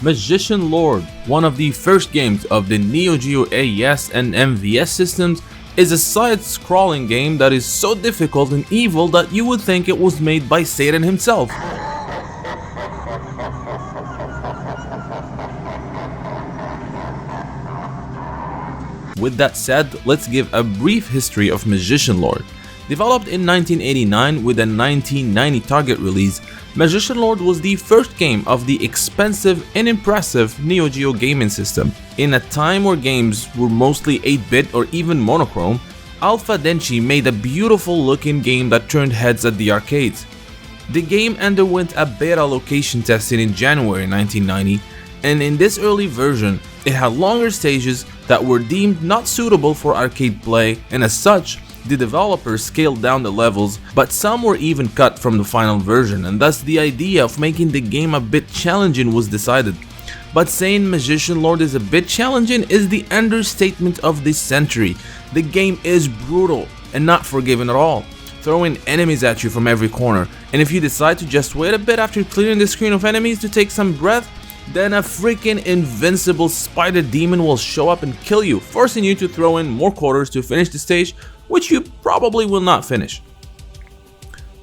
Magician Lord, one of the first games of the NeoGeo AES and MVS systems, is a side-scrolling game that is so difficult and evil that you would think it was made by Satan himself. With that said, let's give a brief history of Magician Lord. Developed in 1989 with a 1990 target release, Magician Lord was the first game of the expensive and impressive NeoGeo gaming system. In a time where games were mostly 8-bit or even monochrome, Alpha Denshi made a beautiful looking game that turned heads at the arcades. The game underwent a beta location testing in January 1990, and in this early version, it had longer stages that were deemed not suitable for arcade play, and as such, the developers scaled down the levels, but some were even cut from the final version, and thus the idea of making the game a bit challenging was decided. But saying Magician Lord is a bit challenging is the understatement of this century. The game is brutal and not forgiving at all, throwing enemies at you from every corner, and if you decide to just wait a bit after clearing the screen of enemies to take some breath, then a freaking invincible spider demon will show up and kill you, forcing you to throw in more quarters to finish the stage, which you probably will not finish.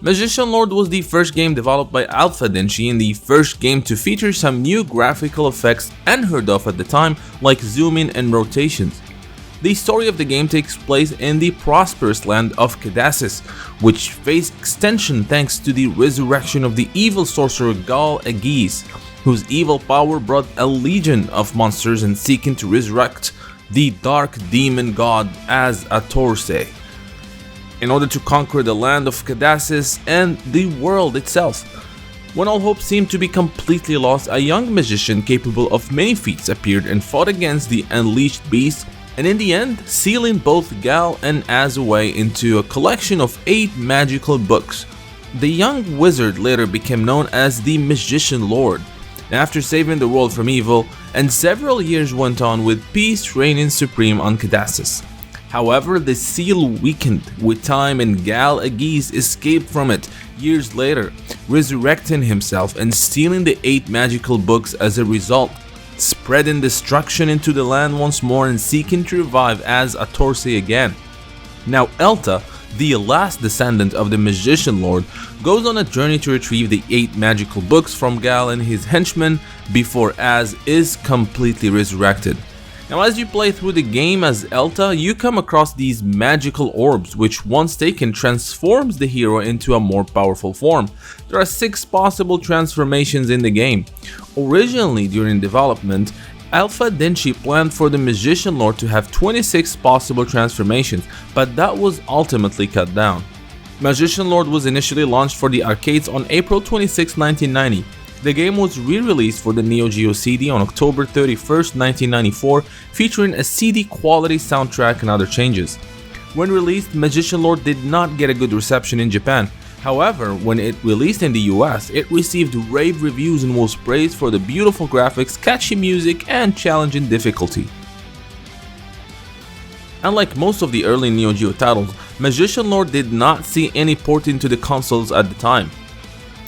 Magician Lord was the first game developed by Alpha Denshi and the first game to feature some new graphical effects unheard of at the time, like zooming and rotations. The story of the game takes place in the prosperous land of Cadassus, which faced extension thanks to the resurrection of the evil sorcerer Gal Agis, whose evil power brought a legion of monsters and seeking to resurrect the dark demon god as a Torse, in order to conquer the land of Cadassus and the world itself. When all hope seemed to be completely lost, a young magician capable of many feats appeared and fought against the unleashed beast, and in the end, sealing both Gal and Az away into a collection of 8 magical books. The young wizard later became known as the Magician Lord, after saving the world from evil, and several years went on with peace reigning supreme on Cadassus. However, the seal weakened with time and Gal Agis escaped from it years later, resurrecting himself and stealing the 8 magical books as a result, spreading destruction into the land once more and seeking to revive as a Torse again. Now Elta, the last descendant of the Magician Lord, goes on a journey to retrieve the 8 magical books from Gal and his henchmen before Az is completely resurrected. Now as you play through the game as Elta, you come across these magical orbs, which once taken transforms the hero into a more powerful form. There are 6 possible transformations in the game. Originally during development, Alpha Denshi planned for the Magician Lord to have 26 possible transformations, but that was ultimately cut down. Magician Lord was initially launched for the arcades on April 26, 1990. The game was re-released for the NeoGeo CD on October 31, 1994, featuring a CD quality soundtrack and other changes. When released, Magician Lord did not get a good reception in Japan. However, when it released in the US, it received rave reviews and was praised for the beautiful graphics, catchy music, and challenging difficulty. Unlike most of the early NeoGeo titles, Magician Lord did not see any porting to the consoles at the time.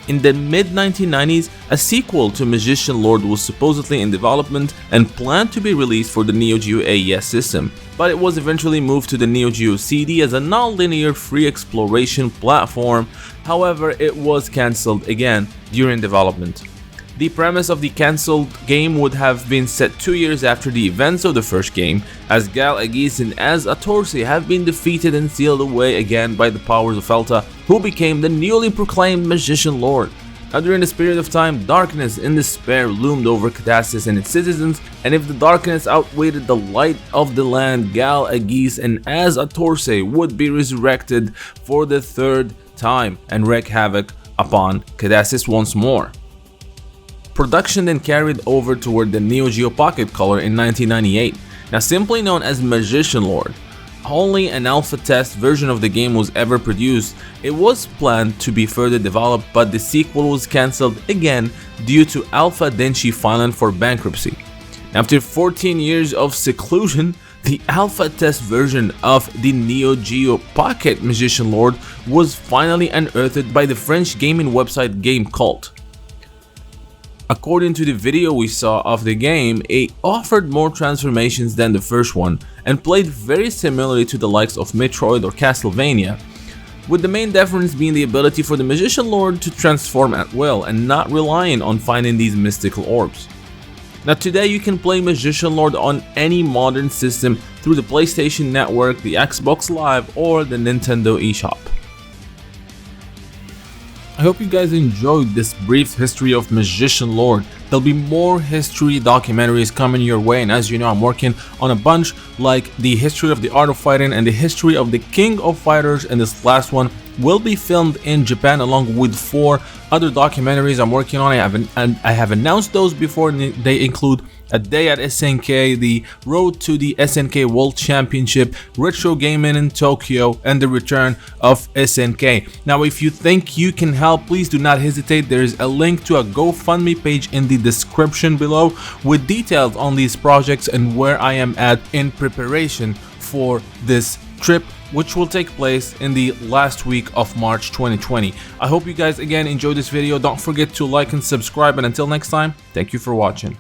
In the mid-1990s, a sequel to Magician Lord was supposedly in development and planned to be released for the NeoGeo AES system, but it was eventually moved to the NeoGeo CD as a non-linear free exploration platform. However, it was cancelled again during development. The premise of the cancelled game would have been set 2 years after the events of the first game, as Gal Agis and Az a Torse have been defeated and sealed away again by the powers of Elta, who became the newly proclaimed Magician Lord. Now during this period of time, darkness and despair loomed over Cadassus and its citizens, and if the darkness outweighed the light of the land, Gal Agis and Az a Torse would be resurrected for the 3rd time and wreak havoc upon Cadassus once more. Production then carried over toward the NeoGeo Pocket Color in 1998, now simply known as Magician Lord. Only an alpha test version of the game was ever produced. It was planned to be further developed, but the sequel was cancelled again due to Alpha Denshi filing for bankruptcy. After 14 years of seclusion, the alpha test version of the NeoGeo Pocket Magician Lord was finally unearthed by the French gaming website Game Cult. According to the video we saw of the game, it offered more transformations than the first one and played very similarly to the likes of Metroid or Castlevania, with the main difference being the ability for the Magician Lord to transform at will and not relying on finding these mystical orbs. Now today you can play Magician Lord on any modern system through the PlayStation Network, the Xbox Live, or the Nintendo eShop. I hope you guys enjoyed this brief history of Magician Lord. There'll be more history documentaries coming your way, and as you know, I'm working on a bunch like the history of the art of fighting and the history of the King of Fighters, and this last one will be filmed in Japan along with 4 other documentaries I'm working on. I have announced those before, and they include A Day at SNK, the Road to the SNK World Championship, Retro Gaming in Tokyo, and the return of SNK. Now if you think you can help, please do not hesitate. There is a link to a GoFundMe page in the description below with details on these projects and where I am at in preparation for this trip, which will take place in the last week of March 2020. I hope you guys again enjoyed this video. Don't forget to like and subscribe, and until next time, thank you for watching.